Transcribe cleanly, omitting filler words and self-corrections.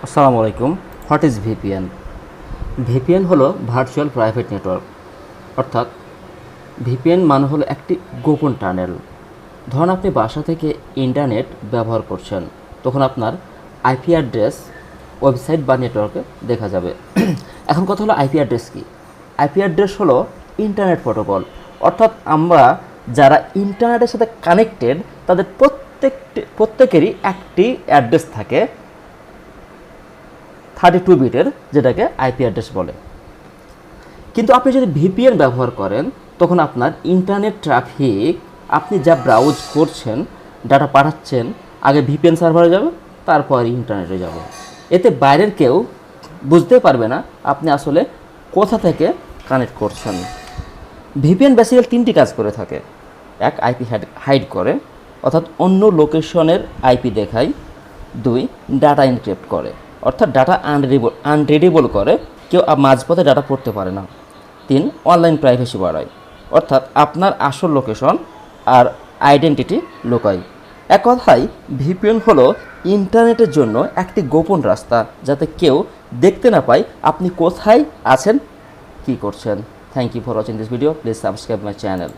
আসসালামু আলাইকুম। What is VPN? VPN হলো ভার্চুয়াল প্রাইভেট নেটওয়ার্ক, অর্থাৎ ভিপিএন মানে হলো একটি গোপন টানেল। ধরুন আপনি বাসা থেকে ইন্টারনেট ব্যবহার করছেন, তখন আপনার আইপি অ্যাড্রেস ওয়েবসাইট বা নেটওয়ার্কে দেখা যাবে। এখন কথা হলো আইপি অ্যাড্রেস কী? আইপি অ্যাড্রেস হলো ইন্টারনেট প্রোটোকল, অর্থাৎ আমরা যারা ইন্টারনেটের সাথে কানেক্টেড তাদের প্রত্যেকেরই একটি অ্যাড্রেস থাকে 32 বিটের, যেটাকে আইপি অ্যাড্রেস বলে। কিন্তু আপনি যদি ভিপিএন ব্যবহার করেন তখন আপনার ইন্টারনেট ট্রাফিক, আপনি যা ব্রাউজ করছেন, ডাটা পাঠাচ্ছেন, আগে ভিপিএন সার্ভারে যাবে, তারপর ইন্টারনেটে যাবে। এতে বাইরের কেউ বুঝতে পারবে না আপনি আসলে কোথা থেকে কানেক্ট করছেন। ভিপিএন বেসিক্যালি 3টি কাজ করে থাকে। এক, আইপি হাইড করে, অর্থাৎ অন্য লোকেশনের আইপি দেখায়। 2, ডাটা এনক্রিপ্ট করে, অর্থাৎ ডাটা আনরিডেবল করে, কেউ মাঝপথে ডাটা পড়তে পারে না। 3, অনলাইন প্রাইভেসি বাড়ায়, অর্থাৎ আপনার আসল লোকেশন আর আইডেন্টিটি লুকায়। এক কথায় ভিপিএন হলো ইন্টারনেটের জন্য একটি গোপন রাস্তা, যাতে কেউ দেখতে না পায় আপনি কোথায় আছেন, কী করছেন। Thank you for watching this video. Please subscribe my channel.